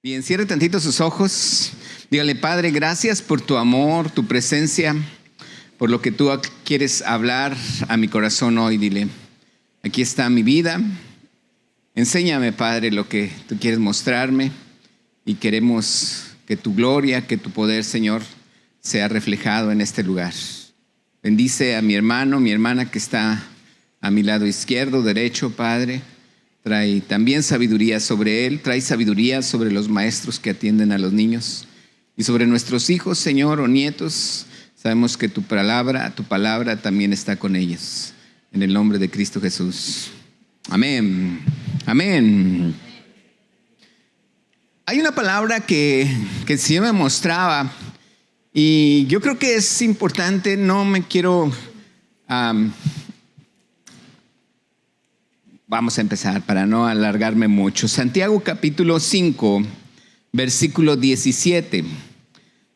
Bien, cierre tantito sus ojos. Dígale, Padre, gracias por tu amor, tu presencia, por lo que tú quieres hablar a mi corazón hoy. Dile, aquí está mi vida. Enséñame, Padre, lo que tú quieres mostrarme y queremos que tu gloria, que tu poder, Señor, sea reflejado en este lugar. Bendice a mi hermano, mi hermana que está a mi lado izquierdo, derecho, Padre. Trae también sabiduría sobre él, trae sabiduría sobre los maestros que atienden a los niños y sobre nuestros hijos, Señor, o nietos. Sabemos que tu palabra también está con ellos. En el nombre de Cristo Jesús. Amén. Amén. Hay una palabra que el Señor me mostraba y yo creo que es importante. No me quiero... Vamos a empezar para no alargarme mucho. Santiago capítulo 5, versículo 17.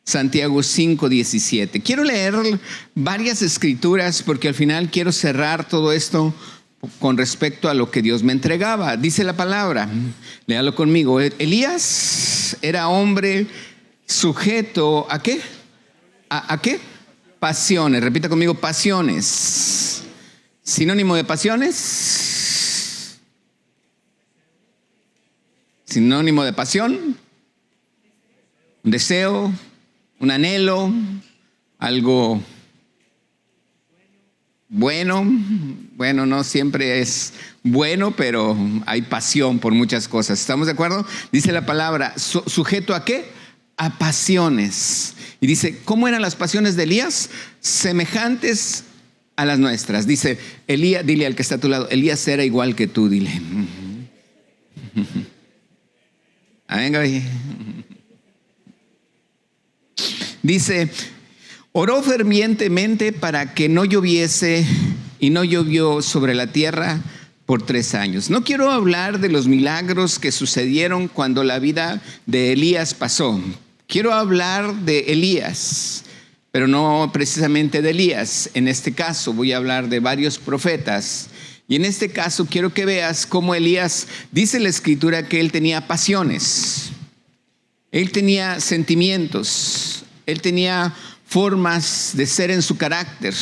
Santiago 5, 17. Quiero leer varias escrituras porque al final quiero cerrar todo esto con respecto a lo que Dios me entregaba. Dice la palabra, léalo conmigo. Elías era hombre sujeto ¿a qué? ¿A qué? Pasiones. Repita conmigo, pasiones. Sinónimo de pasiones. Sinónimo de pasión, un deseo, un anhelo, algo bueno. Bueno, no siempre es bueno, pero hay pasión por muchas cosas. ¿Estamos de acuerdo? Dice la palabra, ¿sujeto a qué? A pasiones. Y dice, ¿cómo eran las pasiones de Elías? Semejantes a las nuestras. Dice, Elías, dile al que está a tu lado, Elías era igual que tú, dile. Venga. Dice, oró fervientemente para que no lloviese y no llovió sobre la tierra por 3 años. No quiero hablar de los milagros que sucedieron cuando la vida de Elías pasó. Quiero hablar de Elías, pero no precisamente de Elías. En este caso voy a hablar de varios profetas. Y en este caso quiero que veas cómo Elías, dice la escritura que él tenía pasiones, él tenía sentimientos, él tenía formas de ser en su carácter,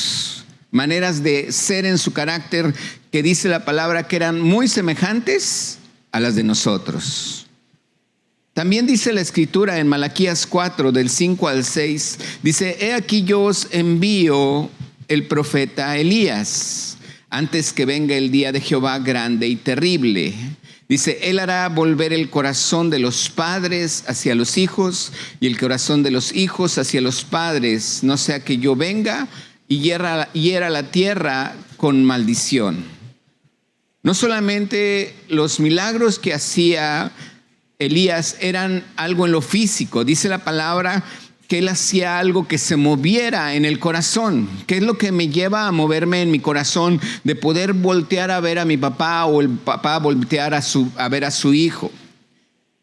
maneras de ser en su carácter que dice la palabra que eran muy semejantes a las de nosotros. También dice la escritura en Malaquías 4, del 5 al 6, dice, he aquí yo os envío el profeta Elías, antes que venga el día de Jehová grande y terrible. Dice, él hará volver el corazón de los padres hacia los hijos y el corazón de los hijos hacia los padres, no sea que yo venga y hiera la tierra con maldición. No solamente los milagros que hacía Elías eran algo en lo físico, dice la palabra que él hacía algo que se moviera en el corazón. ¿Qué es lo que me lleva a moverme en mi corazón? De poder voltear a ver a mi papá o el papá voltear a ver a su hijo.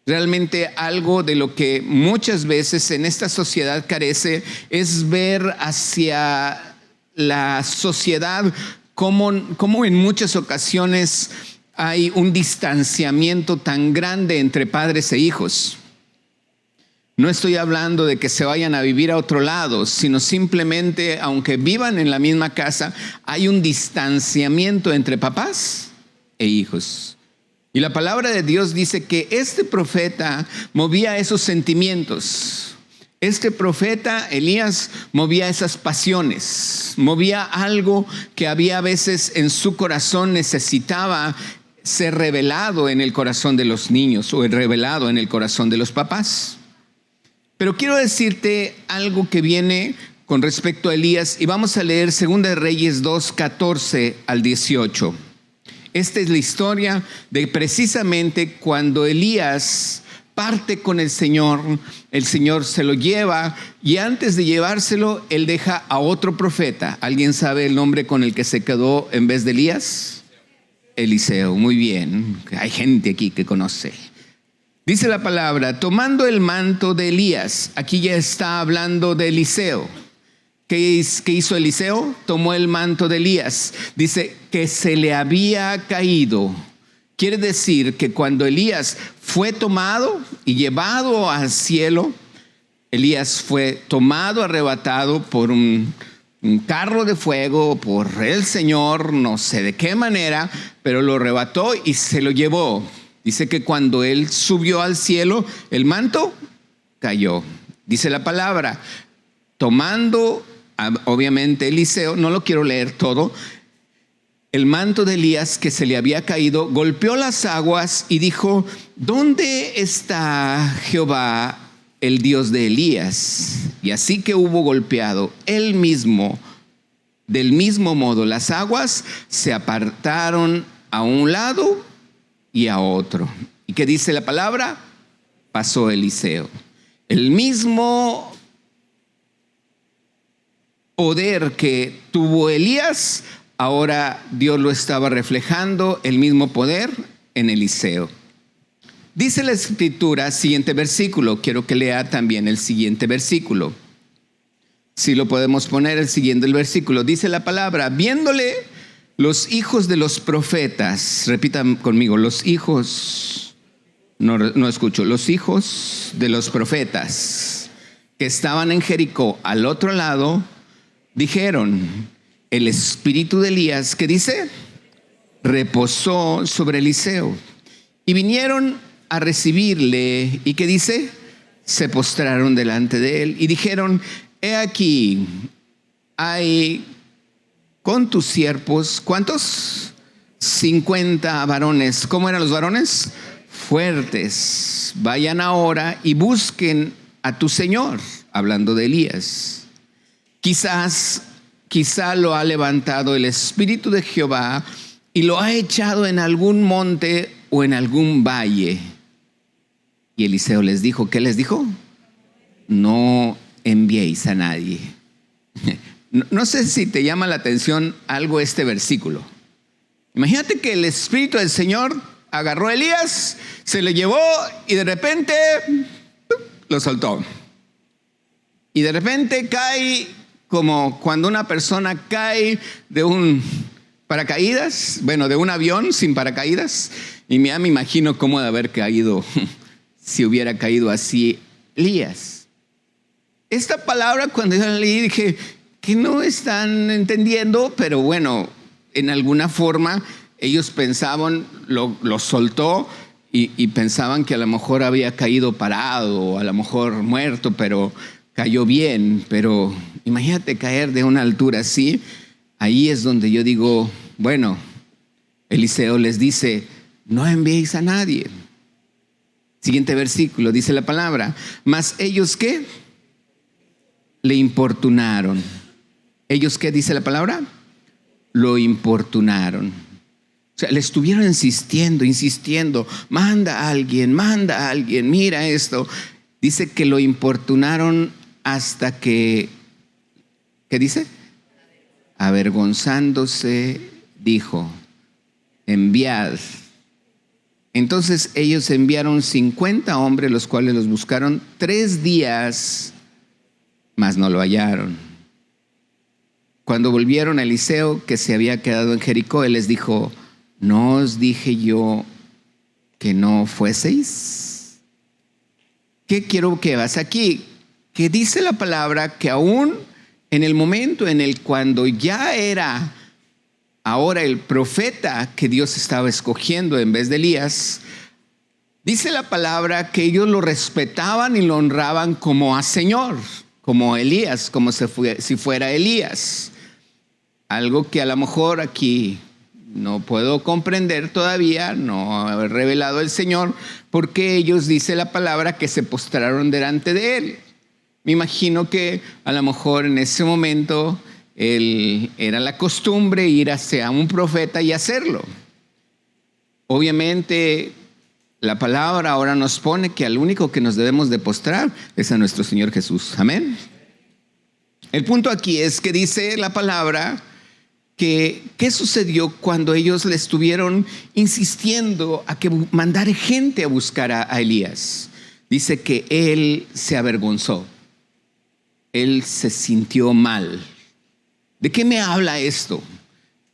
Realmente algo de lo que muchas veces en esta sociedad carece es ver hacia la sociedad como en muchas ocasiones hay un distanciamiento tan grande entre padres e hijos. No estoy hablando de que se vayan a vivir a otro lado, sino simplemente, aunque vivan en la misma casa, hay un distanciamiento entre papás e hijos. Y la palabra de Dios dice que este profeta movía esos sentimientos. Este profeta, Elías, movía esas pasiones, movía algo que había a veces en su corazón necesitaba ser revelado en el corazón de los niños o revelado en el corazón de los papás. Pero quiero decirte algo que viene con respecto a Elías y vamos a leer 2 Reyes 2, 14 al 18. Esta es la historia de precisamente cuando Elías parte con el Señor se lo lleva y antes de llevárselo, él deja a otro profeta. ¿Alguien sabe el nombre con el que se quedó en vez de Elías? Eliseo, muy bien. Hay gente aquí que conoce. Dice la palabra, tomando el manto de Elías, aquí ya está hablando de Eliseo. ¿Qué hizo Eliseo? Tomó el manto de Elías. Dice que se le había caído. quiere decir que cuando Elías fue tomado y llevado al cielo, Elías fue tomado, arrebatado por un carro de fuego, por el Señor, no sé de qué manera, pero lo arrebató y se lo llevó. Dice que cuando él subió al cielo, el manto cayó. Dice la palabra, tomando, obviamente Eliseo, no lo quiero leer todo, el manto de Elías que se le había caído, golpeó las aguas y dijo, ¿dónde está Jehová, el Dios de Elías? Y así que hubo golpeado él mismo, del mismo modo las aguas se apartaron a un lado y a otro. ¿Y qué dice la palabra? Pasó Eliseo. El mismo poder que tuvo Elías, ahora Dios lo estaba reflejando, el mismo poder en Eliseo. Dice la escritura, siguiente versículo, quiero que lea también el siguiente versículo. Si lo podemos poner, el siguiente versículo. Dice la palabra, viéndole los hijos de los profetas, repitan conmigo, los hijos, no escucho, los hijos de los profetas que estaban en Jericó al otro lado, dijeron, el espíritu de Elías, ¿qué dice? Reposó sobre Eliseo. Y vinieron a recibirle, ¿y qué dice? Se postraron delante de él y dijeron, he aquí, hay con tus siervos, ¿cuántos? 50 varones. ¿Cómo eran los varones? Fuertes. Vayan ahora y busquen a tu Señor, hablando de Elías. Quizá lo ha levantado el Espíritu de Jehová y lo ha echado en algún monte o en algún valle. Y Eliseo les dijo, ¿qué les dijo? No enviéis a nadie. No sé si te llama la atención algo este versículo. Imagínate que el Espíritu del Señor agarró a Elías, se lo llevó y de repente lo soltó. Y de repente cae como cuando una persona cae de un paracaídas, bueno, de un avión sin paracaídas. Y ya me imagino cómo de haber caído si hubiera caído así Elías. Esta palabra cuando yo la leí dije, que no están entendiendo, pero bueno, en alguna forma ellos pensaban, lo soltó y pensaban que a lo mejor había caído parado o a lo mejor muerto, pero cayó bien. Pero imagínate caer de una altura así, ahí es donde yo digo, bueno, Eliseo les dice, no enviéis a nadie. Siguiente versículo, dice la palabra, mas ellos ¿qué? Le importunaron. ¿Ellos qué dice la palabra? Lo importunaron. O sea, le estuvieron insistiendo, manda a alguien, mira esto. Dice que lo importunaron hasta que, ¿qué dice? Avergonzándose, dijo, enviad. Entonces ellos enviaron 50 hombres, los cuales los buscaron 3 días, mas no lo hallaron. Cuando volvieron a Eliseo, que se había quedado en Jericó, él les dijo, ¿no os dije yo que no fueseis? ¿Qué quiero que veas aquí? Que dice la palabra que aún en el momento en el cuando ya era ahora el profeta que Dios estaba escogiendo en vez de Elías, dice la palabra que ellos lo respetaban y lo honraban como a Señor, como Elías, como si fuera Elías. Algo que a lo mejor aquí no puedo comprender todavía, no ha revelado el Señor, porque ellos, dice la palabra, que se postraron delante de él. Me imagino que a lo mejor en ese momento era la costumbre ir hacia un profeta y hacerlo. Obviamente la palabra ahora nos pone que al único que nos debemos de postrar es a nuestro Señor Jesús. Amén. El punto aquí es que dice la palabra que ¿qué sucedió cuando ellos le estuvieron insistiendo a que mandara gente a buscar a Elías? Dice que él se avergonzó. Él se sintió mal. ¿De qué me habla esto?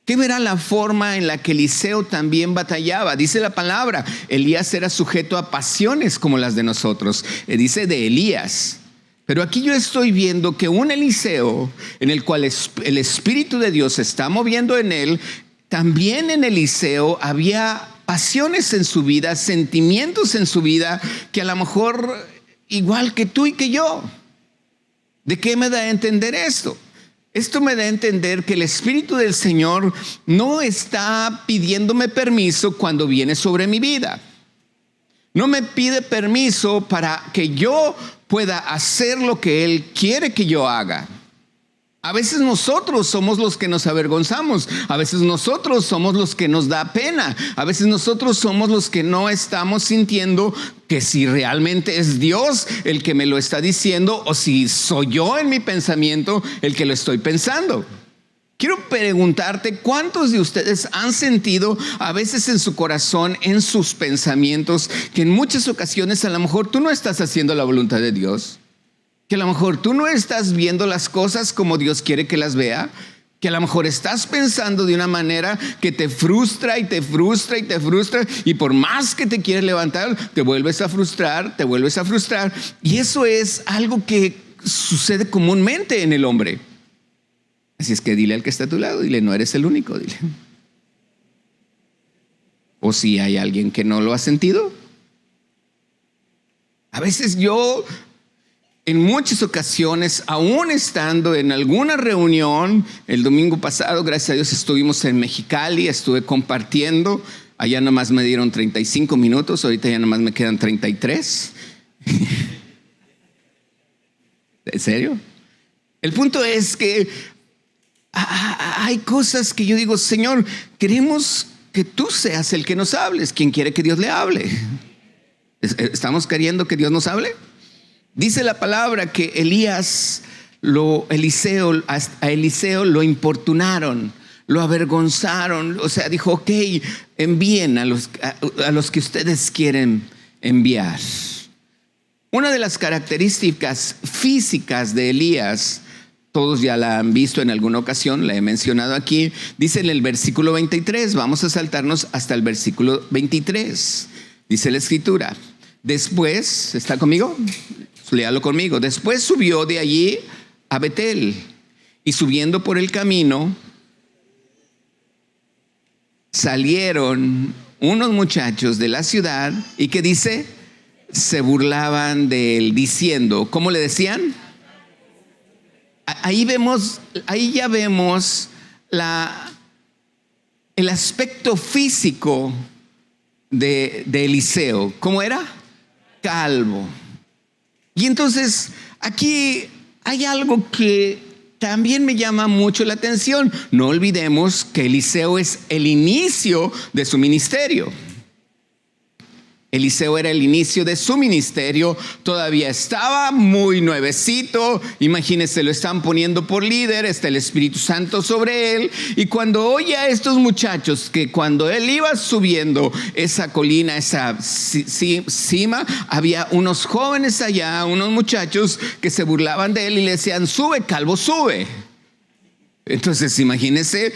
¿Qué verá la forma en la que Eliseo también batallaba? Dice la palabra, Elías era sujeto a pasiones como las de nosotros. Dice de Elías. Pero aquí yo estoy viendo que un Eliseo en el cual el Espíritu de Dios se está moviendo en él, también en Eliseo había pasiones en su vida, sentimientos en su vida que a lo mejor igual que tú y que yo. ¿De qué me da a entender esto? Esto me da a entender que el Espíritu del Señor no está pidiéndome permiso cuando viene sobre mi vida. No me pide permiso para que yo pueda hacer lo que Él quiere que yo haga. A veces nosotros somos los que nos avergonzamos. A veces nosotros somos los que nos da pena. A veces nosotros somos los que no estamos sintiendo que si realmente es Dios el que me lo está diciendo o si soy yo en mi pensamiento el que lo estoy pensando. Quiero preguntarte, ¿cuántos de ustedes han sentido a veces en su corazón, en sus pensamientos, que en muchas ocasiones a lo mejor tú no estás haciendo la voluntad de Dios? Que a lo mejor tú no estás viendo las cosas como Dios quiere que las vea. Que a lo mejor estás pensando de una manera que te frustra y te frustra y te frustra. Y por más que te quieres levantar, te vuelves a frustrar, te vuelves a frustrar. Y eso es algo que sucede comúnmente en el hombre. Así es que dile al que está a tu lado, dile, no eres el único, dile. O si hay alguien que no lo ha sentido. A veces yo, en muchas ocasiones, aún estando en alguna reunión, el domingo pasado, gracias a Dios, estuvimos en Mexicali, estuve compartiendo. Allá nomás me dieron 35 minutos, ahorita ya nomás me quedan 33. ¿En serio? El punto es que hay cosas que yo digo, Señor, queremos que tú seas el que nos hables. ¿Quién quiere que Dios le hable? ¿Estamos queriendo que Dios nos hable? Dice la palabra que a Eliseo lo importunaron, lo avergonzaron. O sea, dijo, ok, envíen a los que ustedes quieren enviar. Una de las características físicas de Elías, todos ya la han visto en alguna ocasión, la he mencionado aquí, dice en el versículo 23, vamos a saltarnos hasta el versículo 23. Dice la escritura, después, ¿está conmigo? Léalo conmigo. Después subió de allí a Betel y subiendo por el camino salieron unos muchachos de la ciudad y ¿qué dice? Se burlaban de él diciendo, ¿cómo le decían? Ahí ya vemos el aspecto físico de Eliseo. ¿Cómo era? Calvo. Y entonces aquí hay algo que también me llama mucho la atención. No olvidemos que Eliseo es el inicio de su ministerio. Eliseo era el inicio de su ministerio, todavía estaba muy nuevecito, imagínense, lo están poniendo por líder, está el Espíritu Santo sobre él, y cuando oye a estos muchachos que cuando él iba subiendo esa colina, esa cima, había unos jóvenes allá, unos muchachos que se burlaban de él y le decían, sube, calvo, sube. Entonces imagínense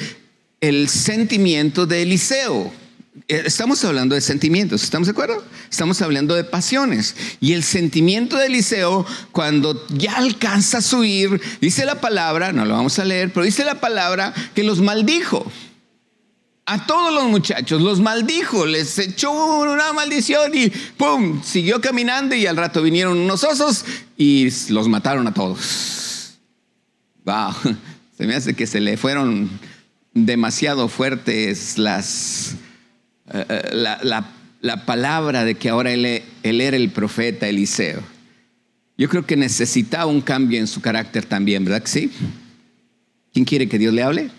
el sentimiento de Eliseo. Estamos hablando de sentimientos, ¿estamos de acuerdo? Estamos hablando de pasiones. Y el sentimiento de Eliseo, cuando ya alcanza a subir, dice la palabra, no lo vamos a leer, pero dice la palabra que los maldijo. A todos los muchachos los maldijo, les echó una maldición y ¡pum! Siguió caminando y al rato vinieron unos osos y los mataron a todos. Wow, se me hace que se le fueron demasiado fuertes la palabra de que ahora él era el profeta Eliseo. Yo creo que necesitaba un cambio en su carácter también, ¿verdad que sí? ¿Quién quiere que Dios le hable?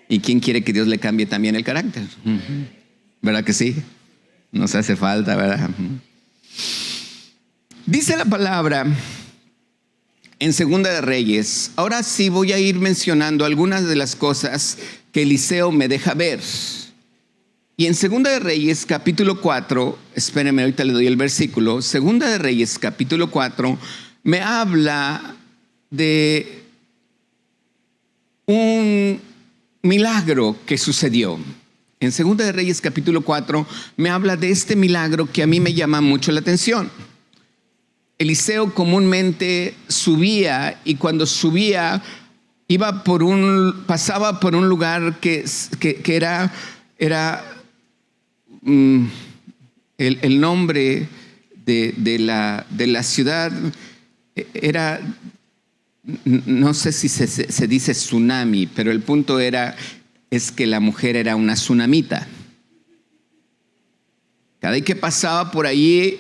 ¿Y quién quiere que Dios le cambie también el carácter? ¿Verdad que sí? Nos hace falta, ¿verdad? Dice la palabra en Segunda de Reyes. Ahora sí voy a ir mencionando algunas de las cosas que Eliseo me deja ver. Y en Segunda de Reyes, capítulo 4, espérenme, ahorita le doy el versículo. Segunda de Reyes, capítulo 4, me habla de un milagro que sucedió. En 2 de Reyes capítulo 4 me habla de este milagro que a mí me llama mucho la atención. Eliseo comúnmente subía, y cuando subía pasaba por un lugar que era el nombre de la ciudad era, no sé si se dice tsunami, pero el punto es que la mujer era una tsunamita. Cada vez que pasaba por allí,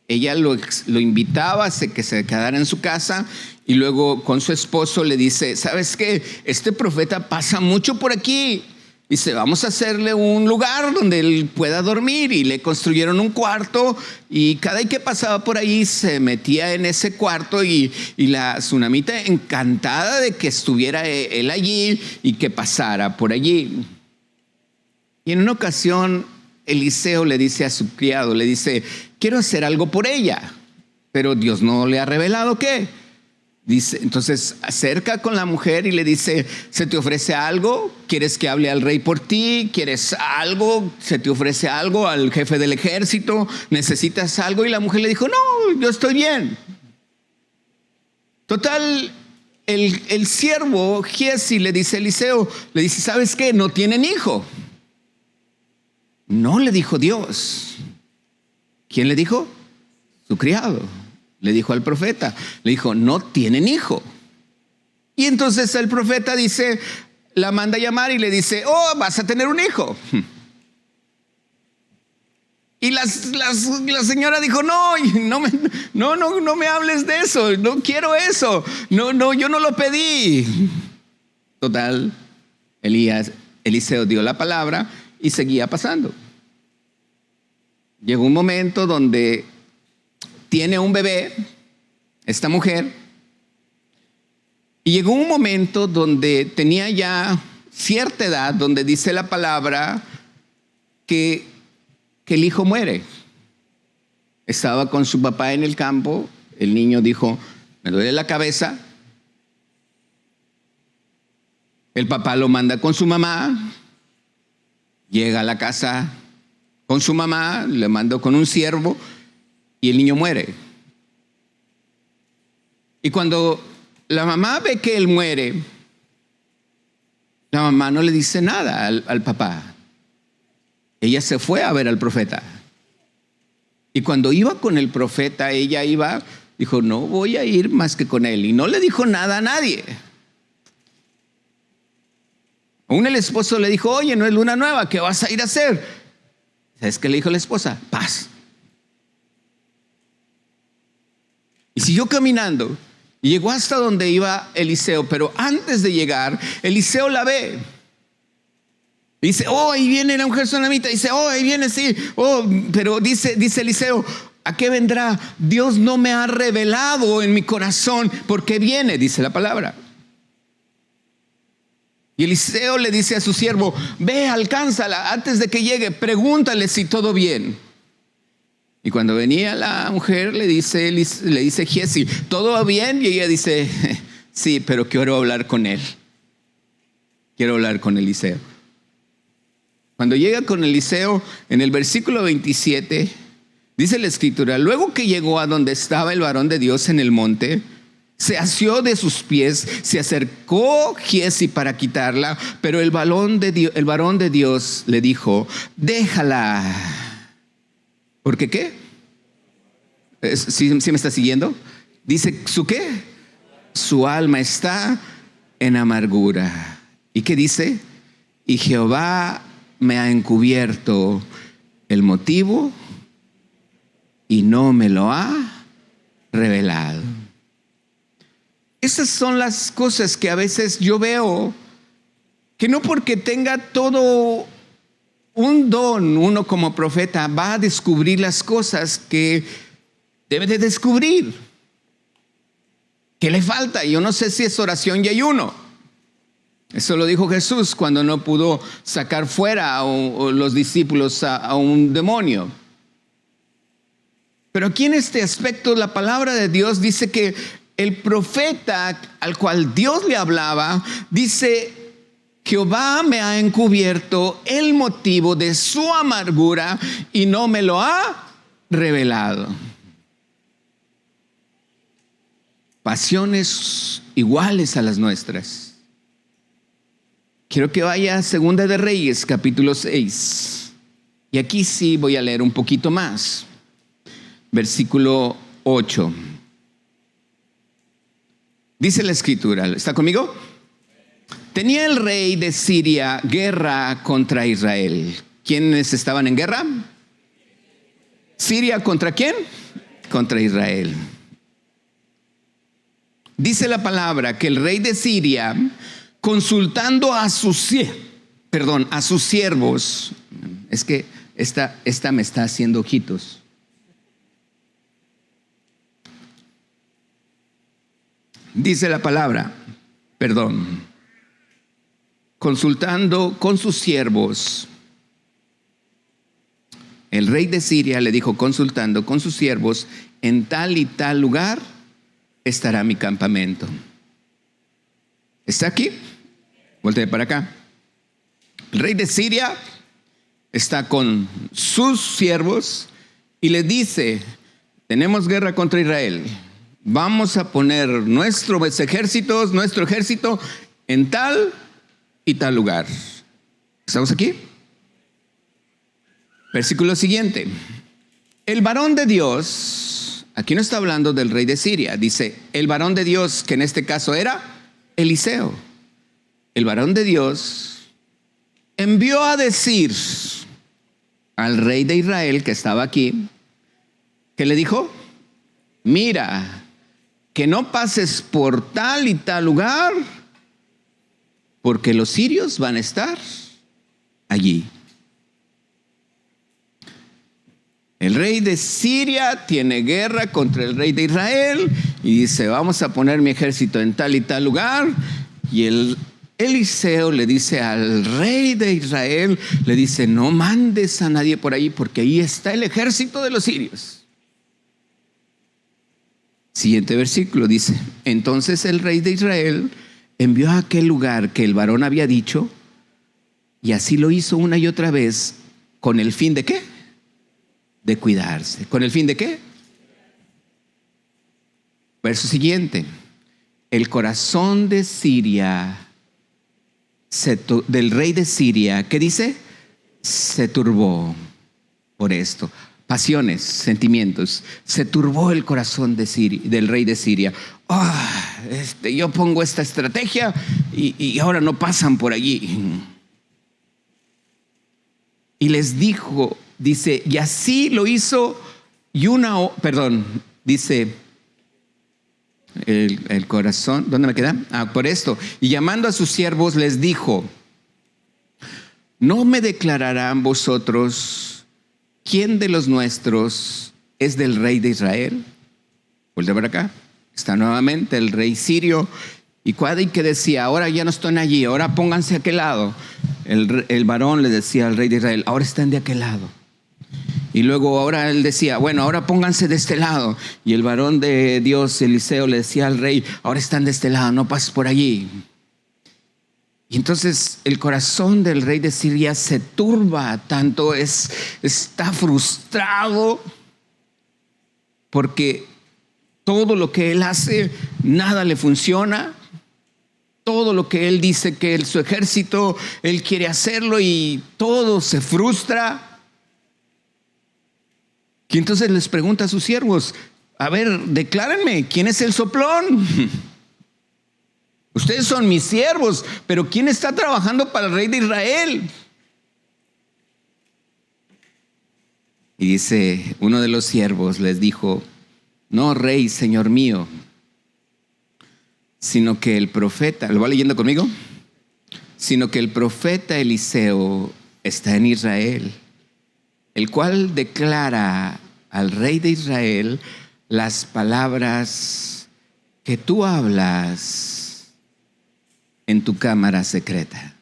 ella lo invitaba a que se quedara en su casa, y luego con su esposo le dice: ¿sabes qué? Este profeta pasa mucho por aquí. Dice: vamos a hacerle un lugar donde él pueda dormir. Y le construyeron un cuarto, y cada vez que pasaba por ahí se metía en ese cuarto, y la tsunamita encantada de que estuviera él allí y que pasara por allí. Y en una ocasión Eliseo le dice a su criado, le dice: quiero hacer algo por ella, pero Dios no le ha revelado qué. Dice, entonces acerca con la mujer y le dice: ¿se te ofrece algo? ¿Quieres que hable al rey por ti? ¿Quieres algo? ¿Se te ofrece algo al jefe del ejército? ¿Necesitas algo? Y la mujer le dijo: no, yo estoy bien. Total, el siervo Giezi le dice a Eliseo, le dice: ¿sabes qué? No tienen hijo. No le dijo Dios. ¿Quién le dijo? Su criado. Le dijo al profeta, le dijo: no tienen hijo. Y entonces el profeta dice, la manda a llamar y le dice: oh, vas a tener un hijo. Y la señora dijo: no me hables de eso, no quiero eso, no, yo no lo pedí. Total, Eliseo dio la palabra y seguía pasando. Llegó un momento donde tiene un bebé, esta mujer, y llegó un momento donde tenía ya cierta edad, donde dice la palabra que el hijo muere. Estaba con su papá en el campo, el niño dijo: me duele la cabeza. El papá lo manda con su mamá, llega a la casa con su mamá, le mandó con un siervo, y el niño muere. Y cuando la mamá ve que él muere, la mamá no le dice nada al papá. Ella se fue a ver al profeta. Y cuando iba con el profeta, dijo: no voy a ir más que con él. Y no le dijo nada a nadie. Aún el esposo le dijo: oye, no es luna nueva, ¿qué vas a ir a hacer? ¿Sabes qué le dijo la esposa? Paz. Y siguió caminando y llegó hasta donde iba Eliseo, pero antes de llegar, Eliseo la ve. Dice: oh, ahí viene la mujer tsunamita. Dice: oh, ahí viene, sí. Oh, pero dice Eliseo: ¿a qué vendrá? Dios no me ha revelado en mi corazón por qué viene, dice la palabra. Y Eliseo le dice a su siervo: ve, alcánzala antes de que llegue, pregúntale si todo bien. Y cuando venía la mujer, le dice Giezi: ¿todo va bien? Y ella dice: sí, pero quiero hablar con él. Quiero hablar con Eliseo. Cuando llega con Eliseo, en el versículo 27, dice la escritura: luego que llegó a donde estaba el varón de Dios en el monte, se asió de sus pies, se acercó Giezi para quitarla, pero el varón de Dios le dijo: déjala. ¿Porque qué? ¿Sí me está siguiendo? Dice: ¿su qué? Su alma está en amargura. ¿Y qué dice? Y Jehová me ha encubierto el motivo y no me lo ha revelado. Esas son las cosas que a veces yo veo, que no porque tenga todo un don, uno como profeta va a descubrir las cosas que debe de descubrir. ¿Qué le falta? Yo no sé si es oración y ayuno. Eso lo dijo Jesús cuando no pudo sacar fuera a los discípulos a un demonio. Pero aquí en este aspecto la palabra de Dios dice que el profeta al cual Dios le hablaba, dice Jehová me ha encubierto el motivo de su amargura y no me lo ha revelado. Pasiones iguales a las nuestras. Quiero que vaya a Segunda de Reyes, capítulo 6. Y aquí sí voy a leer un poquito más. Versículo 8. Dice la escritura, ¿está conmigo? Tenía el rey de Siria guerra contra Israel. ¿Quiénes estaban en guerra? ¿Siria contra quién? Contra Israel. Dice la palabra que el rey de Siria, consultando a sus siervos, es que esta me está haciendo ojitos. Dice la palabra, consultando con sus siervos, el rey de Siria le dijo, consultando con sus siervos, en tal y tal lugar estará mi campamento. ¿Está aquí? Voltee para acá. El rey de Siria está con sus siervos y le dice, tenemos guerra contra Israel. Vamos a poner nuestro ejército en tal y tal lugar. ¿Estamos aquí? Versículo siguiente. El varón de Dios, aquí no está hablando del rey de Siria, dice el varón de Dios, que en este caso era Eliseo. El varón de Dios envió a decir al rey de Israel que estaba aquí, que le dijo, mira, que no pases por tal y tal lugar, porque los sirios van a estar allí. El rey de Siria tiene guerra contra el rey de Israel y dice, vamos a poner mi ejército en tal y tal lugar. Y el Eliseo le dice al rey de Israel, le dice, no mandes a nadie por ahí porque ahí está el ejército de los sirios. Siguiente versículo dice, entonces el rey de Israel envió a aquel lugar que el varón había dicho, y así lo hizo una y otra vez, con el fin de ¿qué? De cuidarse. ¿Con el fin de qué? Verso siguiente. El corazón de Siria, del rey de Siria, ¿qué dice? Se turbó por esto. Pasiones, sentimientos. Se turbó el corazón del rey de Siria. Yo pongo esta estrategia y ahora no pasan por allí. Y les dijo, dice, y así lo hizo, dice el corazón, ¿dónde me queda? Por esto. Y llamando a sus siervos les dijo, ¿no me declararán vosotros quién de los nuestros es del rey de Israel? Vuelve para acá. Está nuevamente el rey sirio. Y que decía, ahora ya no están allí, ahora pónganse a aquel lado. El varón le decía al rey de Israel, ahora están de aquel lado. Y luego ahora él decía, bueno, ahora pónganse de este lado. Y el varón de Dios, Eliseo, le decía al rey, ahora están de este lado, no pases por allí. Y entonces el corazón del rey de Siria se turba tanto, está frustrado porque todo lo que él hace, nada le funciona. Todo lo que él dice que su ejército, él quiere hacerlo y todo se frustra. Y entonces les pregunta a sus siervos, a ver, declárenme, ¿quién es el soplón? Ustedes son mis siervos, pero ¿quién está trabajando para el rey de Israel? Y dice, uno de los siervos les dijo, no, rey, señor mío, sino que el profeta, ¿lo va leyendo conmigo? Sino que el profeta Eliseo está en Israel, el cual declara al rey de Israel las palabras que tú hablas en tu cámara secreta.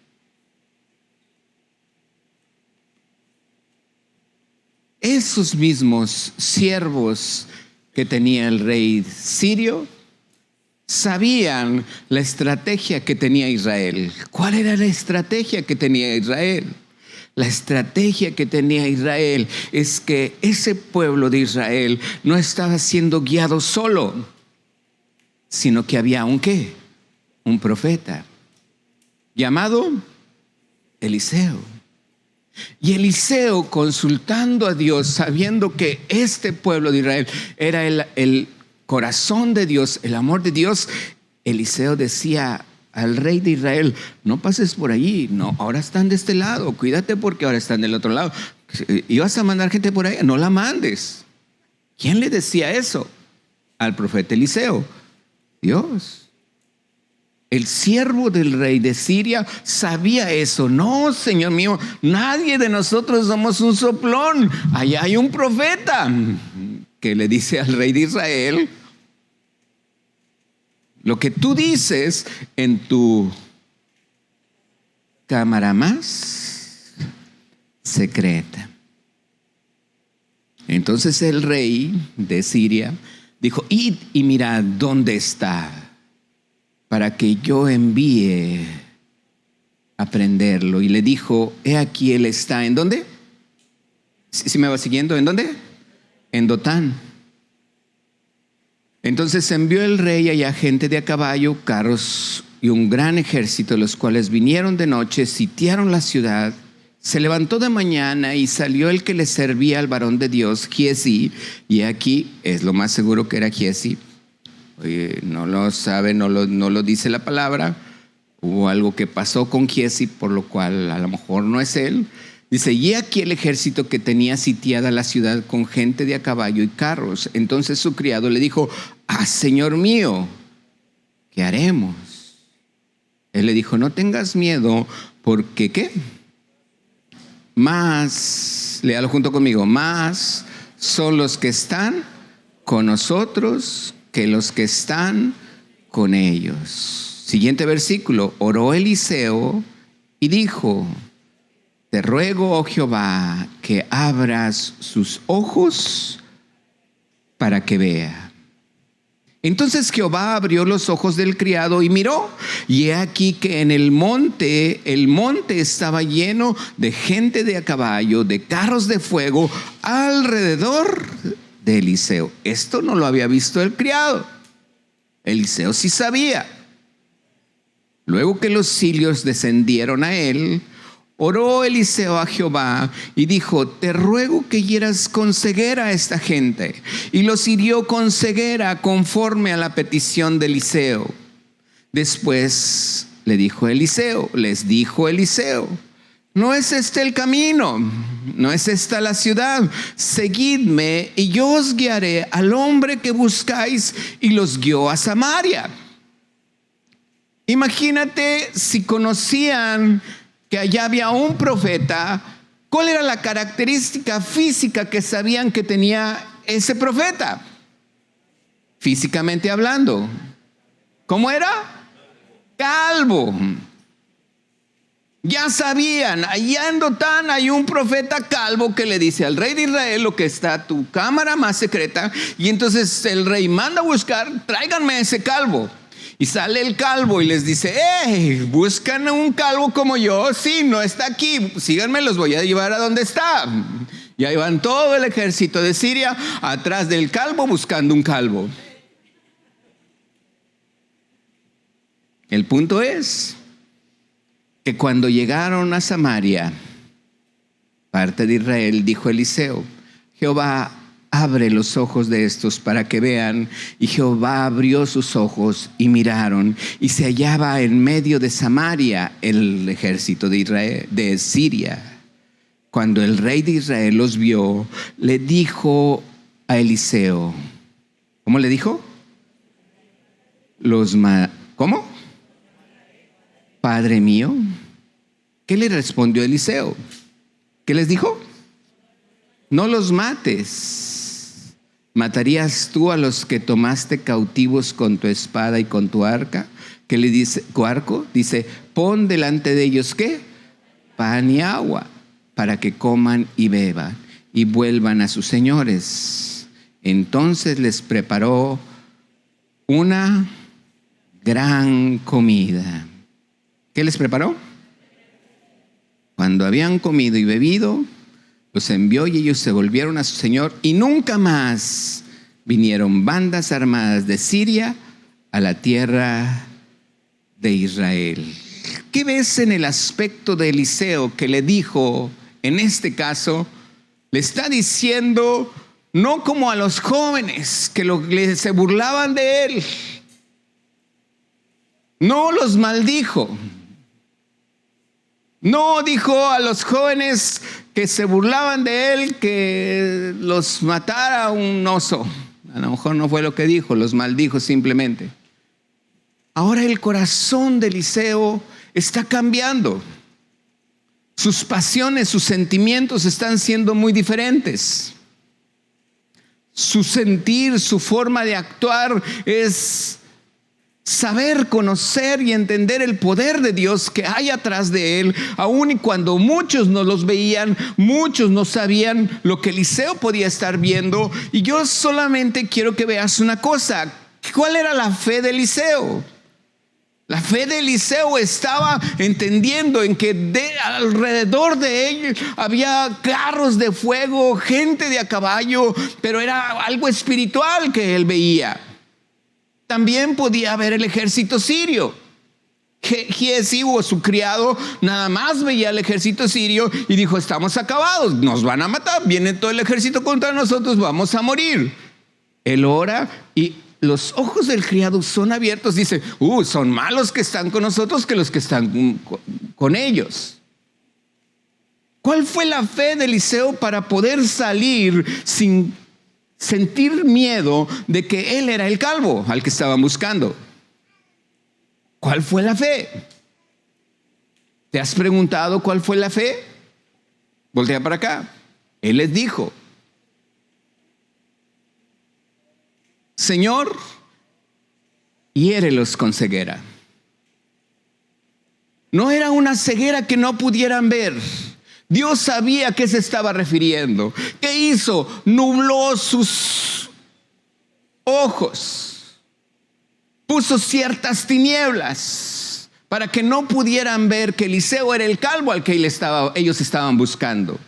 Esos mismos siervos que tenía el rey sirio sabían la estrategia que tenía Israel. ¿Cuál era la estrategia que tenía Israel? La estrategia que tenía Israel es que ese pueblo de Israel no estaba siendo guiado solo, sino que había un ¿qué? Un profeta llamado Eliseo. Y Eliseo, consultando a Dios, sabiendo que este pueblo de Israel era el corazón de Dios, el amor de Dios, Eliseo decía al rey de Israel: no pases por allí, no, ahora están de este lado, cuídate porque ahora están del otro lado. ¿Ibas a mandar gente por ahí? No la mandes. ¿Quién le decía eso al profeta Eliseo? Dios. El siervo del rey de Siria sabía eso. No, Señor mío, nadie de nosotros somos un soplón. Allá hay un profeta que le dice al rey de Israel: lo que tú dices en tu cámara más secreta. Entonces el rey de Siria dijo: id y mirad dónde está, para que yo envíe a prenderlo. Y le dijo: he aquí, él está. ¿En dónde? ¿Sí me va siguiendo? ¿En dónde? En Dotán. Entonces envió el rey allá gente de a caballo, carros y un gran ejército, los cuales vinieron de noche, sitiaron la ciudad. Se levantó de mañana y salió el que le servía al varón de Dios, Giezi, y aquí es lo más seguro que era Giezi. Oye, no lo sabe, no lo dice la palabra. Hubo algo que pasó con Giezi, por lo cual a lo mejor no es él. Dice: y aquí el ejército que tenía sitiada la ciudad con gente de a caballo y carros. Entonces su criado le dijo: señor mío, ¿qué haremos? Él le dijo: no tengas miedo, porque ¿qué? Más, léalo junto conmigo, más son los que están con nosotros que los que están con ellos. Siguiente versículo: oró Eliseo y dijo: te ruego, oh Jehová, que abras sus ojos para que vea. Entonces Jehová abrió los ojos del criado y miró, y he aquí que en el monte estaba lleno de gente de a caballo, de carros de fuego, alrededor de Eliseo. Esto no lo había visto el criado. Eliseo sí sabía. Luego que los cilios descendieron a él, oró Eliseo a Jehová y dijo: te ruego que hieras con ceguera a esta gente. Y los hirió con ceguera conforme a la petición de Eliseo. Después les dijo Eliseo: no es este el camino, no es esta la ciudad. Seguidme y yo os guiaré al hombre que buscáis. Y los guió a Samaria. Imagínate si conocían que allá había un profeta. ¿Cuál era la característica física que sabían que tenía ese profeta? Físicamente hablando, ¿cómo era? Calvo. Ya sabían, allá en Dotán hay un profeta calvo que le dice al rey de Israel: lo que está a tu cámara más secreta. Y entonces el rey manda a buscar: tráiganme ese calvo. Y sale el calvo y les dice: buscan a un calvo como yo. Sí, no está aquí, síganme, los voy a llevar a donde está. Y ahí van todo el ejército de Siria atrás del calvo buscando un calvo. El punto es que cuando llegaron a Samaria, parte de Israel, dijo Eliseo: Jehová, abre los ojos de estos para que vean. Y Jehová abrió sus ojos y miraron, y se hallaba en medio de Samaria el ejército de Israel, de Siria. Cuando el rey de Israel los vio, le dijo a Eliseo, ¿cómo le dijo? ¿Cómo? Padre mío. ¿Qué le respondió Eliseo? ¿Qué les dijo? No los mates. ¿Matarías tú a los que tomaste cautivos con tu espada y con tu arca? ¿Qué le dice? ¿Arco? Dice: pon delante de ellos ¿qué? Pan y agua, para que coman y beban y vuelvan a sus señores. Entonces les preparó una gran comida. ¿Qué les preparó? Cuando habían comido y bebido, los envió y ellos se volvieron a su señor y nunca más vinieron bandas armadas de Siria a la tierra de Israel. ¿Qué ves en el aspecto de Eliseo que le dijo, en este caso, le está diciendo, no como a los jóvenes que se burlaban de él, no los maldijo, no dijo a los jóvenes que se burlaban de él que los matara un oso? A lo mejor no fue lo que dijo, los maldijo simplemente. Ahora el corazón de Eliseo está cambiando. Sus pasiones, sus sentimientos están siendo muy diferentes. Su sentir, su forma de actuar es saber, conocer y entender el poder de Dios que hay atrás de él, aun y cuando muchos no los veían, muchos no sabían lo que Eliseo podía estar viendo. Y yo solamente quiero que veas una cosa. ¿Cuál era la fe de Eliseo? La fe de Eliseo estaba entendiendo en que alrededor de él había carros de fuego, gente de a caballo, pero era algo espiritual que él veía. También podía ver el ejército sirio. Giezi, o su criado, nada más veía el ejército sirio y dijo, estamos acabados, nos van a matar, viene todo el ejército contra nosotros, vamos a morir. Él ora y los ojos del criado son abiertos, dice, son malos que están con nosotros que los que están con ellos. ¿Cuál fue la fe de Eliseo para poder salir sin sentir miedo de que él era el calvo al que estaban buscando? ¿Cuál fue la fe? ¿Te has preguntado cuál fue la fe? Voltea para acá. Él les dijo, Señor, hiérelos con ceguera. No era una ceguera que no pudieran ver. Dios sabía a qué se estaba refiriendo. ¿Qué hizo? Nubló sus ojos. Puso ciertas tinieblas para que no pudieran ver que Eliseo era el calvo al que ellos estaban buscando.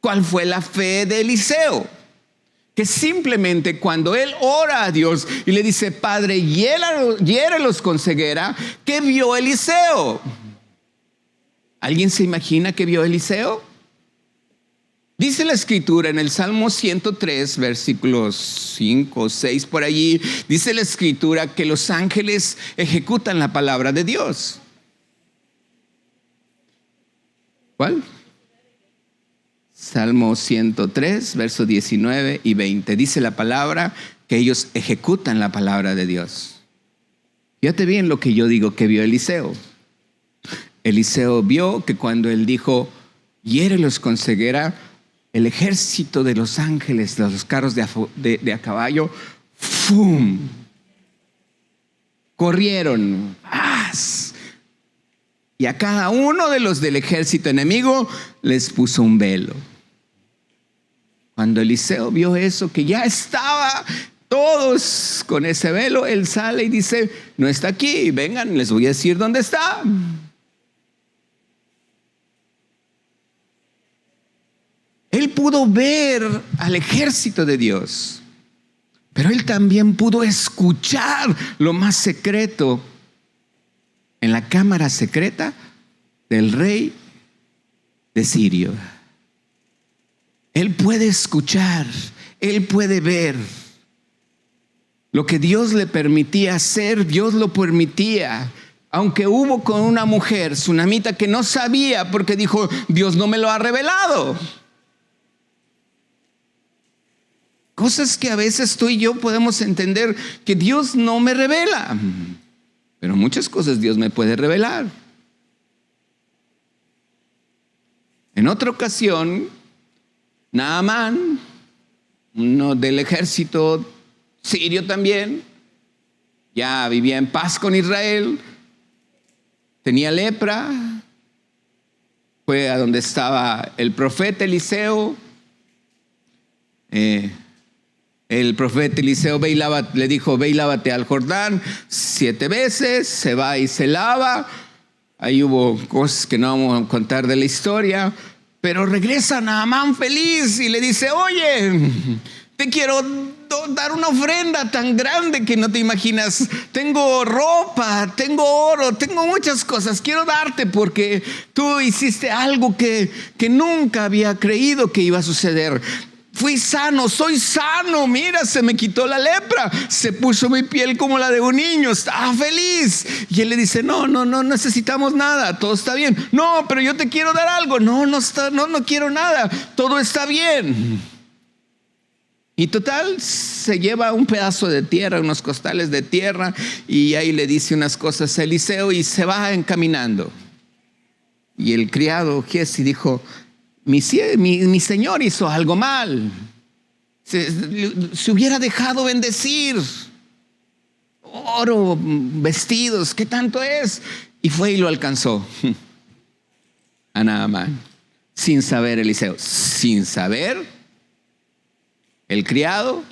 ¿Cuál fue la fe de Eliseo? Que simplemente cuando él ora a Dios y le dice, Padre, hiérelos con ceguera, ¿qué vio Eliseo? ¿Alguien se imagina que vio Eliseo? Dice la escritura en el Salmo 103, versículos 5 o 6 por allí, dice la escritura que los ángeles ejecutan la palabra de Dios. ¿Cuál? Salmo 103, versos 19 y 20. Dice la palabra que ellos ejecutan la palabra de Dios. Fíjate bien lo que yo digo que vio Eliseo. Eliseo vio que cuando él dijo, hiérelos con ceguera, el ejército de los ángeles, de los carros de a caballo, ¡fum!, corrieron. ¡Paz! Y a cada uno de los del ejército enemigo les puso un velo. Cuando Eliseo vio eso, que ya estaba todos con ese velo, él sale y dice, no está aquí, vengan, les voy a decir dónde está. Él pudo ver al ejército de Dios, pero él también pudo escuchar lo más secreto en la cámara secreta del rey de Siria. Él puede escuchar, él puede ver. Lo que Dios le permitía hacer, Dios lo permitía. Aunque hubo con una mujer sunamita que no sabía porque dijo, Dios no me lo ha revelado. Cosas que a veces tú y yo podemos entender que Dios no me revela. Pero muchas cosas Dios me puede revelar. En otra ocasión, Naamán, uno del ejército sirio también, ya vivía en paz con Israel, tenía lepra, fue a donde estaba el profeta Eliseo, El profeta Eliseo le dijo, ve y lávate al Jordán 7 veces, se va y se lava. Ahí hubo cosas que no vamos a contar de la historia, pero regresa Naamán feliz y le dice, oye, te quiero dar una ofrenda tan grande que no te imaginas. Tengo ropa, tengo oro, tengo muchas cosas. Quiero darte porque tú hiciste algo que nunca había creído que iba a suceder. Fui sano, soy sano, mira, se me quitó la lepra, se puso mi piel como la de un niño, estaba feliz. Y él le dice, no necesitamos nada, todo está bien. No, pero yo te quiero dar algo. No quiero nada, todo está bien. Y total, se lleva un pedazo de tierra, unos costales de tierra, y ahí le dice unas cosas a Eliseo y se va encaminando. Y el criado Giezi dijo, mi señor hizo algo mal. Se hubiera dejado bendecir. Oro, vestidos, ¿qué tanto es? Y fue y lo alcanzó a Naamán. Sin saber Eliseo, sin saber el criado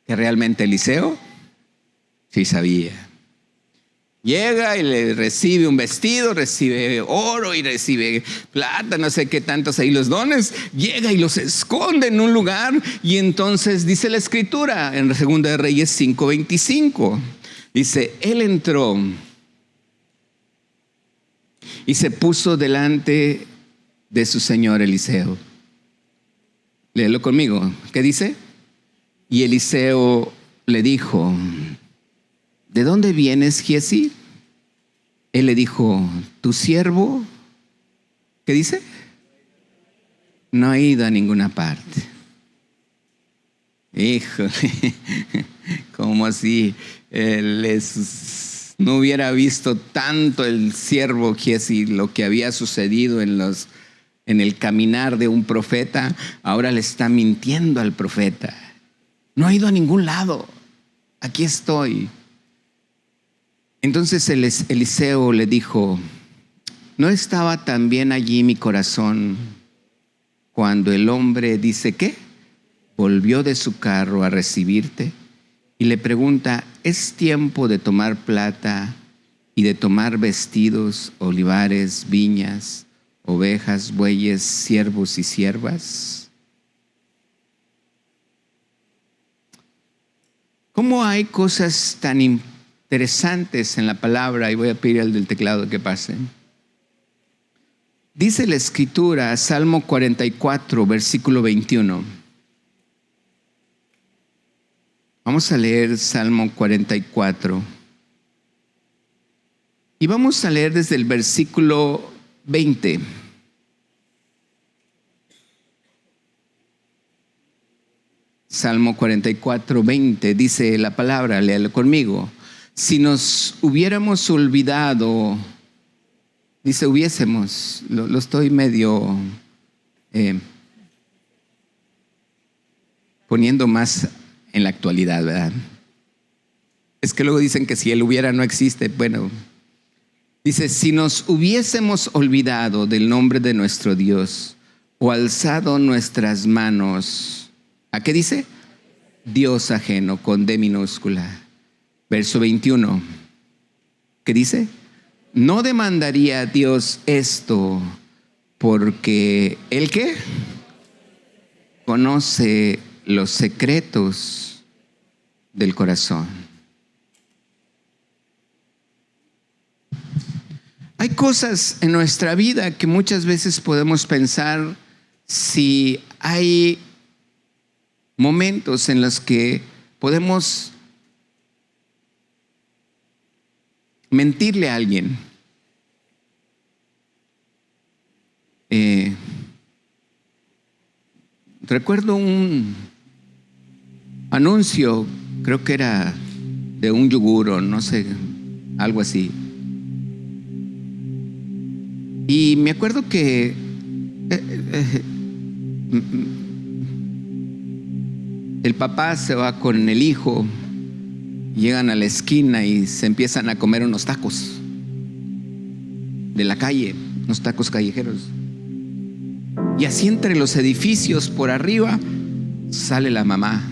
que realmente Eliseo sí sabía. Llega y le recibe un vestido, recibe oro y recibe plata, no sé qué tantos ahí los dones. Llega y los esconde en un lugar y entonces dice la escritura en 2 de Reyes 5:25. Dice, él entró y se puso delante de su señor Eliseo. Léelo conmigo. ¿Qué dice? Y Eliseo le dijo, ¿de dónde vienes, Giezi? Él le dijo, tu siervo, ¿qué dice? No ha ido a ninguna parte. Híjole, como si no hubiera visto tanto el siervo Giezi lo que había sucedido en el caminar de un profeta. Ahora le está mintiendo al profeta. No ha ido a ningún lado. Aquí estoy. Entonces Eliseo le dijo, ¿no estaba también allí mi corazón cuando el hombre dice qué? Volvió de su carro a recibirte? Y le pregunta, ¿es tiempo de tomar plata y de tomar vestidos, olivares, viñas, ovejas, bueyes, siervos y siervas? ¿Cómo hay cosas tan interesantes en la palabra? Y voy a pedir al del teclado que pase. Dice la escritura, Salmo 44, versículo 21. Vamos a leer Salmo 44. Y vamos a leer desde el versículo 20. Salmo 44, 20. Dice la palabra, léalo conmigo. Si nos hubiéramos olvidado, dice hubiésemos, lo estoy medio poniendo más en la actualidad, ¿verdad? Es que luego dicen que si él hubiera no existe. Bueno, dice, si nos hubiésemos olvidado del nombre de nuestro Dios o alzado nuestras manos, ¿a qué dice? Dios ajeno, con D minúscula. Verso 21, ¿qué dice? No demandaría Dios esto porque ¿el qué? Conoce los secretos del corazón. Hay cosas en nuestra vida que muchas veces podemos pensar si hay momentos en los que podemos mentirle a alguien. Recuerdo un anuncio, creo que era de un yogur o no sé, algo así. Y me acuerdo que el papá se va con el hijo, llegan a la esquina y se empiezan a comer unos tacos de la calle, unos tacos callejeros. Y así entre los edificios por arriba sale la mamá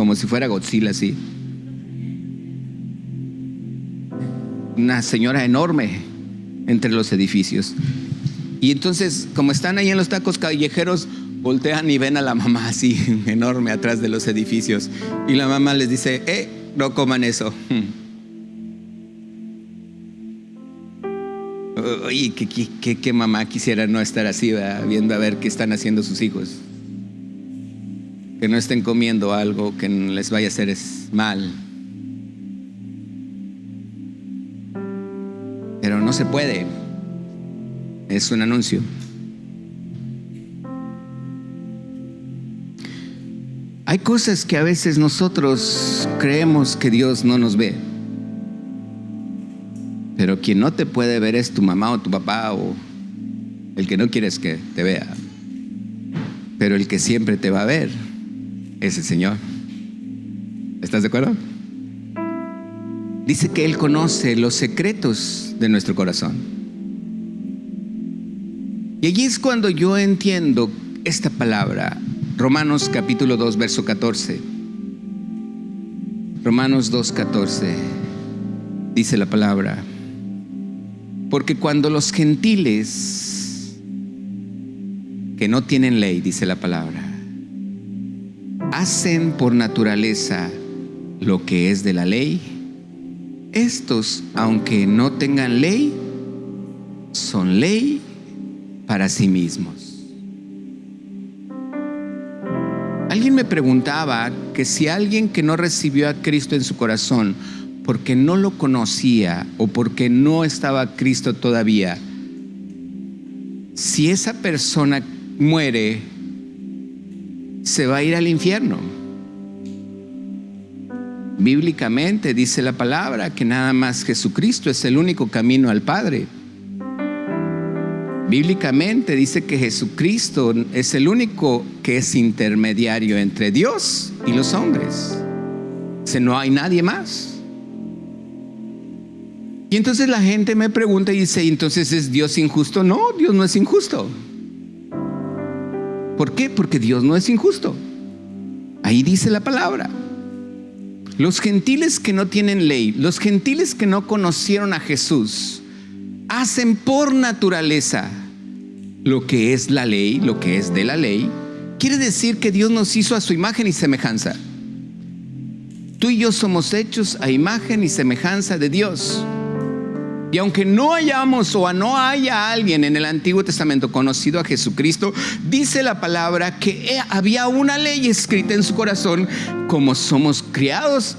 como si fuera Godzilla así. Una señora enorme entre los edificios. Y entonces, como están ahí en los tacos callejeros, voltean y ven a la mamá así, enorme, atrás de los edificios. Y la mamá les dice, no coman eso. Oye, ¿qué mamá quisiera no estar así, ¿verdad? Viendo a ver qué están haciendo sus hijos? Que no estén comiendo algo que les vaya a hacer mal. Pero no se puede. Es un anuncio. Hay cosas que a veces nosotros creemos que Dios no nos ve. Pero quien no te puede ver es tu mamá o tu papá o el que no quieres que te vea. Pero el que siempre te va a ver es el Señor. ¿Estás de acuerdo? Dice que Él conoce los secretos de nuestro corazón. Y allí es cuando yo entiendo esta palabra. Romanos capítulo 2, verso 14. Romanos 2, 14. Dice la palabra: porque cuando los gentiles que no tienen ley, dice la palabra, hacen por naturaleza lo que es de la ley, estos, aunque no tengan ley, son ley para sí mismos. Alguien me preguntaba que si alguien que no recibió a Cristo en su corazón porque no lo conocía o porque no estaba Cristo todavía, si esa persona muere, se va a ir al infierno. Bíblicamente dice la palabra que nada más Jesucristo es el único camino al Padre. Bíblicamente dice que Jesucristo es el único que es intermediario entre Dios y los hombres. Dice, no hay nadie más. Y entonces la gente me pregunta y dice, ¿entonces es Dios injusto? No, Dios no es injusto. ¿Por qué? Porque Dios no es injusto. Ahí dice la palabra. Los gentiles que no tienen ley, los gentiles que no conocieron a Jesús, hacen por naturaleza lo que es la ley, lo que es de la ley. Quiere decir que Dios nos hizo a su imagen y semejanza. Tú y yo somos hechos a imagen y semejanza de Dios. Y aunque no hayamos o no haya alguien en el Antiguo Testamento conocido a Jesucristo, dice la palabra que había una ley escrita en su corazón. Como somos criados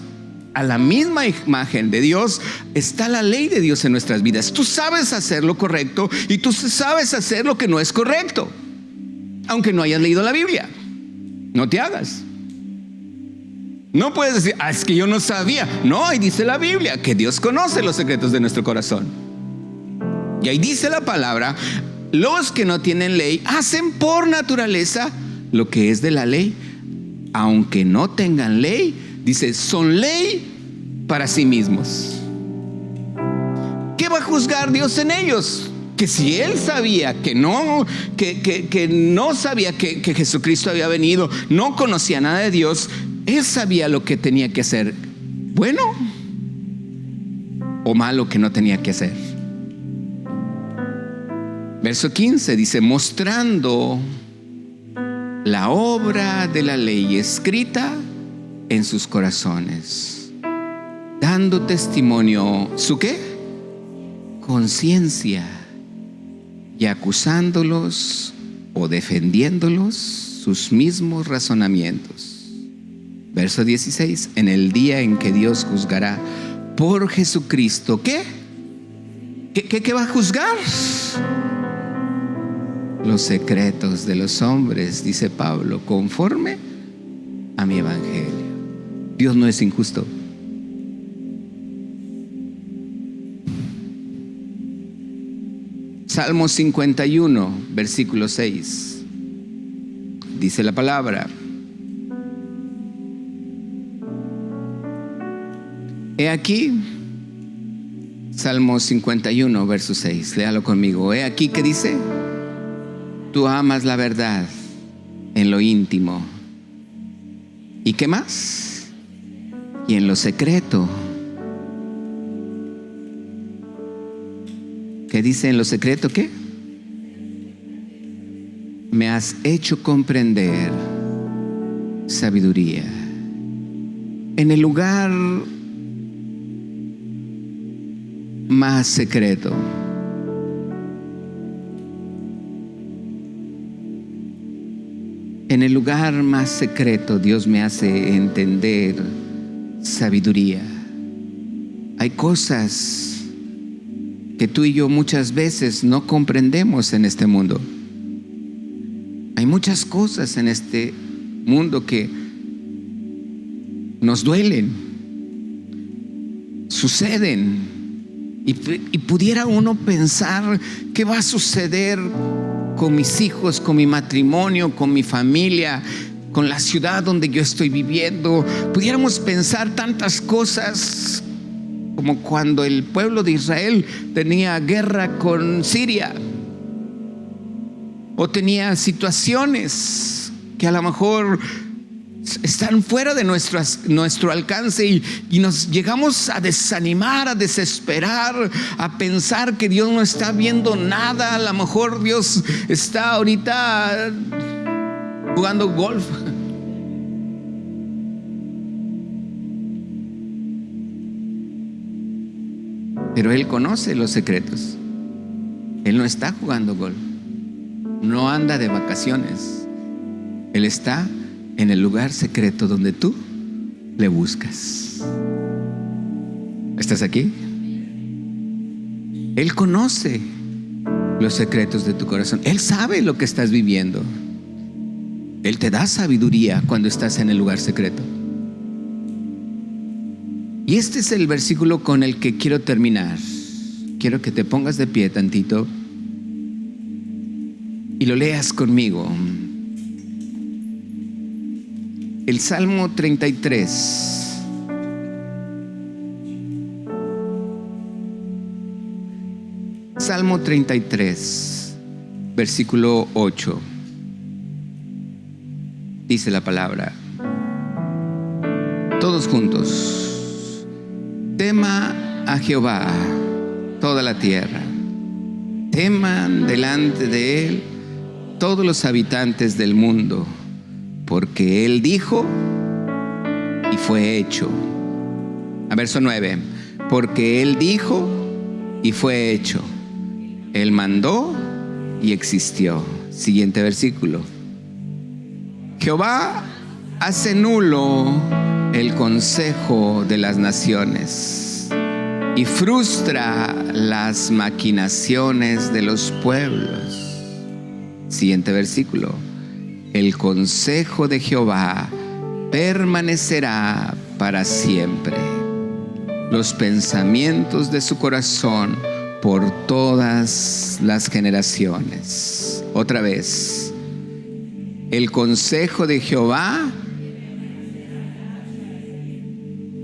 a la misma imagen de Dios, está la ley de Dios en nuestras vidas. Tú sabes hacer lo correcto y tú sabes hacer lo que no es correcto, aunque no hayas leído la Biblia. No te hagas. No puedes decir, es que yo no sabía. No, ahí dice la Biblia que Dios conoce los secretos de nuestro corazón. Y ahí dice la palabra, los que no tienen ley hacen por naturaleza lo que es de la ley. Aunque no tengan ley, dice, son ley para sí mismos. ¿Qué va a juzgar Dios en ellos? Que si Él sabía que no sabía que Jesucristo había venido, no conocía nada de Dios, Él sabía lo que tenía que hacer, bueno o malo que no tenía que hacer. Verso 15 dice, mostrando la obra de la ley escrita en sus corazones, dando testimonio, ¿su qué? Conciencia, y acusándolos o defendiéndolos sus mismos razonamientos. Verso 16, en el día en que Dios juzgará por Jesucristo, ¿qué? ¿Qué va a juzgar? Los secretos de los hombres, dice Pablo, conforme a mi evangelio. Dios no es injusto. Salmo 51, versículo 6. Dice la palabra: he aquí, Salmo 51, verso 6, léalo conmigo. He aquí que dice: tú amas la verdad en lo íntimo. ¿Y qué más? y en lo secreto. ¿Qué dice en lo secreto? ¿Qué? Me has hecho comprender sabiduría. En el lugar más secreto. En el lugar más secreto Dios me hace entender sabiduría. Hay cosas que tú y yo muchas veces no comprendemos en este mundo. Hay muchas cosas en este mundo que nos duelen, suceden, y pudiera uno pensar qué va a suceder con mis hijos, con mi matrimonio, con mi familia, con la ciudad donde yo estoy viviendo. Pudiéramos pensar tantas cosas, como cuando el pueblo de Israel tenía guerra con Siria, o tenía situaciones que a lo mejor están fuera de nuestro alcance, y nos llegamos a desanimar, a desesperar, a pensar que Dios no está viendo nada. A lo mejor Dios está ahorita jugando golf. Pero Él conoce los secretos. Él no está jugando golf, no anda de vacaciones. Él está en el lugar secreto donde tú le buscas. ¿Estás aquí? Él conoce los secretos de tu corazón. Él sabe lo que estás viviendo. Él te da sabiduría cuando estás en el lugar secreto. Y este es el versículo con el que quiero terminar. Quiero que te pongas de pie tantito y lo leas conmigo. El Salmo 33. Salmo 33, versículo 8. Dice la palabra. Todos juntos. Tema a Jehová toda la tierra. Teman delante de Él todos los habitantes del mundo. Porque Él dijo y fue hecho. A verso 9. Porque Él dijo y fue hecho. Él mandó y existió. Siguiente versículo. Jehová hace nulo el consejo de las naciones y frustra las maquinaciones de los pueblos. Siguiente versículo. El consejo de Jehová permanecerá para siempre, los pensamientos de su corazón por todas las generaciones. Otra vez, el consejo de Jehová,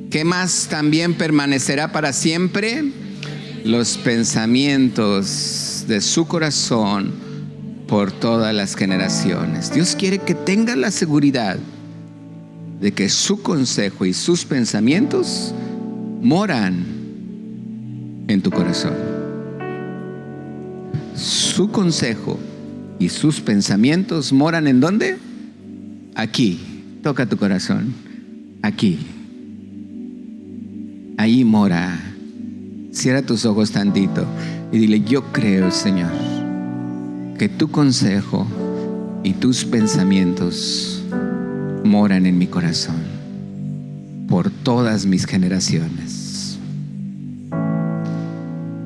¿qué más también permanecerá para siempre? Los pensamientos de su corazón por todas las generaciones. Dios quiere que tengas la seguridad de que su consejo y sus pensamientos moran en tu corazón. Su consejo y sus pensamientos moran ¿en dónde? Aquí. Toca tu corazón. Aquí. Ahí mora. Cierra tus ojos tantito y dile: yo creo, Señor, que tu consejo y tus pensamientos moran en mi corazón por todas mis generaciones.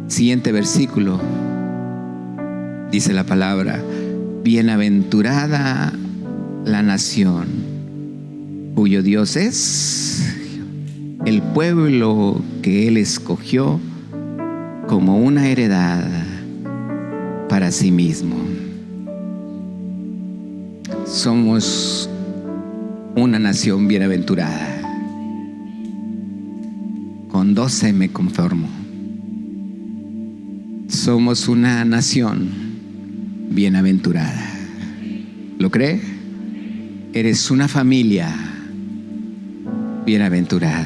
Siguiente versículo. Dice la palabra: bienaventurada la nación cuyo Dios es el pueblo que Él escogió como una heredad para sí mismo. Somos una nación bienaventurada. Con 12 me conformo. Somos una nación bienaventurada. ¿Lo cree? Eres una familia bienaventurada.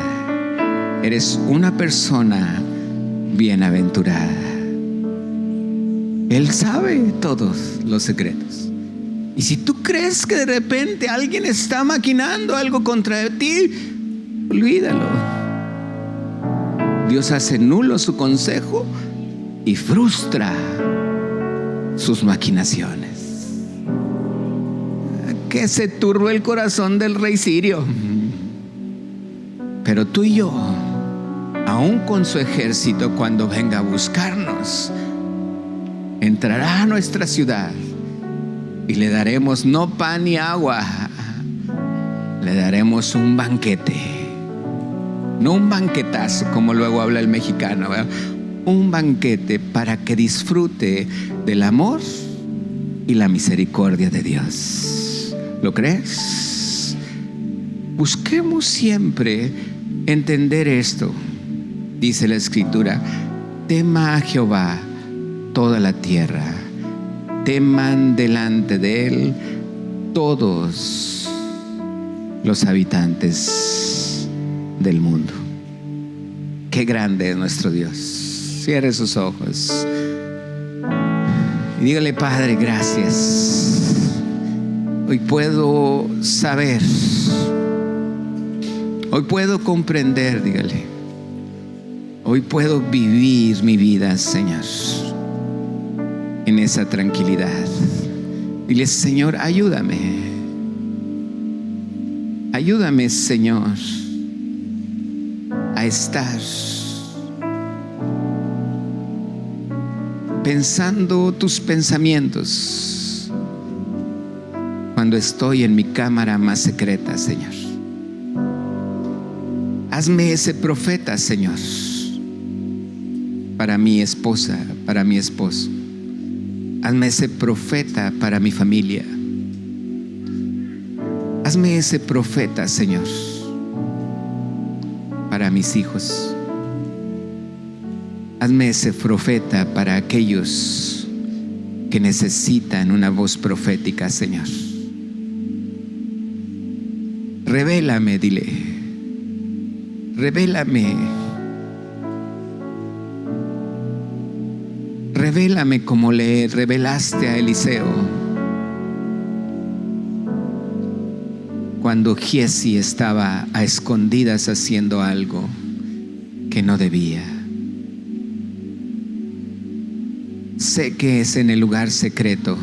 eres una persona bienaventurada. Él sabe todos los secretos. Y si tú crees que de repente alguien está maquinando algo contra ti, olvídalo. Dios hace nulo su consejo y frustra sus maquinaciones. Que se turbó el corazón del rey sirio. Pero tú y yo, aún con su ejército, cuando venga a buscarnos, entrará a nuestra ciudad y le daremos no pan ni agua, le daremos un banquete. No un banquetazo como luego habla el mexicano, ¿verdad? Un banquete para que disfrute del amor y la misericordia de Dios. ¿Lo crees? Busquemos siempre entender esto. Dice la Escritura: tema a Jehová toda la tierra, teman delante de él todos los habitantes del mundo. Qué grande es nuestro Dios. Cierre sus ojos y dígale: Padre, gracias. Hoy puedo saber, hoy puedo comprender, dígale. Hoy puedo vivir mi vida, Señor, en esa tranquilidad. Dile: Señor, ayúdame. Ayúdame, Señor, a estar pensando tus pensamientos cuando estoy en mi cámara más secreta, Señor. Hazme ese profeta, Señor, para mi esposa, para mi esposo. Hazme ese profeta para mi familia. Hazme ese profeta, Señor, para mis hijos. Hazme ese profeta para aquellos que necesitan una voz profética, Señor. Revélame, dile. Revélame. Revélame como le revelaste a Eliseo cuando Giezi estaba a escondidas haciendo algo que no debía. Sé que es en el lugar secreto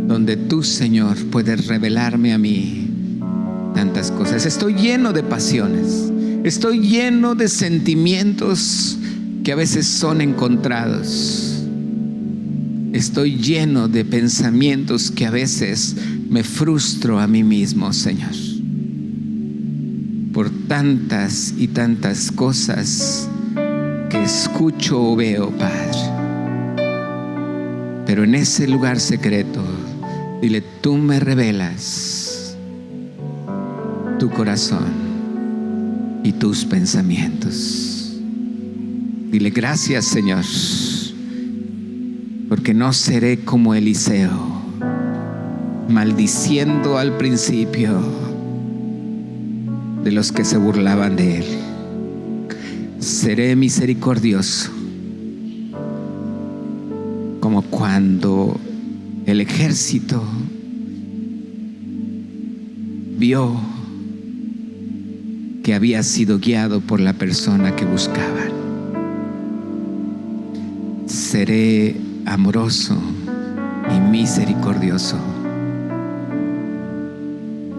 donde tú, Señor, puedes revelarme a mí tantas cosas. Estoy lleno de pasiones, estoy lleno de sentimientos que a veces son encontrados. Estoy lleno de pensamientos que a veces me frustro a mí mismo, Señor, por tantas y tantas cosas que escucho o veo, Padre. Pero en ese lugar secreto, dile: tú me revelas tu corazón y tus pensamientos. Dile: gracias, Señor, porque no seré como Eliseo, maldiciendo al principio de los que se burlaban de él. Seré misericordioso, como cuando el ejército vio que había sido guiado por la persona que buscaban. Seré amoroso y misericordioso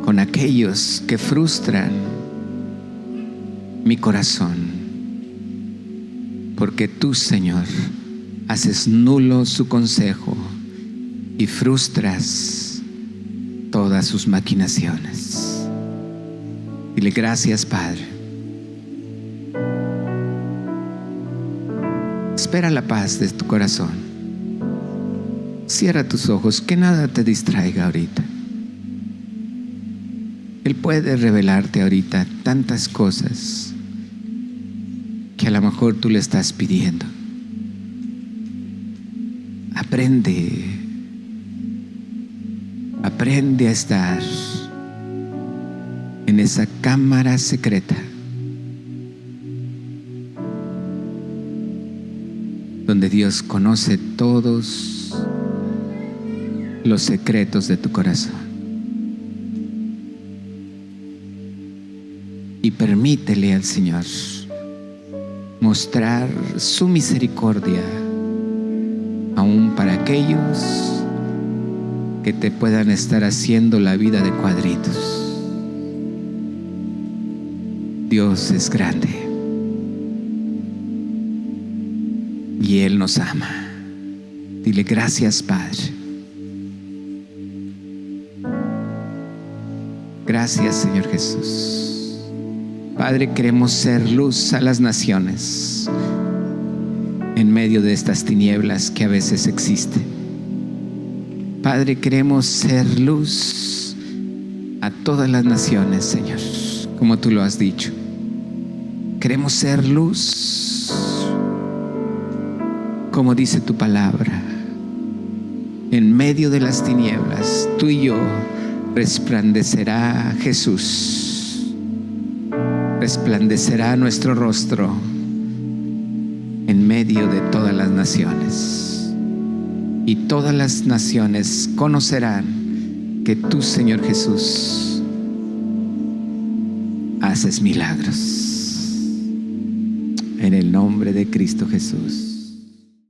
con aquellos que frustran mi corazón, porque tú, Señor, haces nulo su consejo y frustras todas sus maquinaciones. Dile: gracias, Padre. Espera la paz de tu corazón. Cierra tus ojos, que nada te distraiga ahorita. Él puede revelarte ahorita tantas cosas que a lo mejor tú le estás pidiendo. Aprende a estar en esa cámara secreta donde Dios conoce todos los secretos de tu corazón. Y permítele al Señor mostrar su misericordia aún para aquellos que te puedan estar haciendo la vida de cuadritos. Dios es grande y Él nos ama. Dile gracias, Padre. Gracias, Señor Jesús. Padre, queremos ser luz a las naciones en medio de estas tinieblas que a veces existen. Padre, queremos ser luz a todas las naciones, Señor, como tú lo has dicho. Queremos ser luz, como dice tu palabra. En medio de las tinieblas, tú y yo, resplandecerá Jesús. Resplandecerá nuestro rostro en medio de todas las naciones. Y todas las naciones conocerán que tú, Señor Jesús, haces milagros. En el nombre de Cristo Jesús.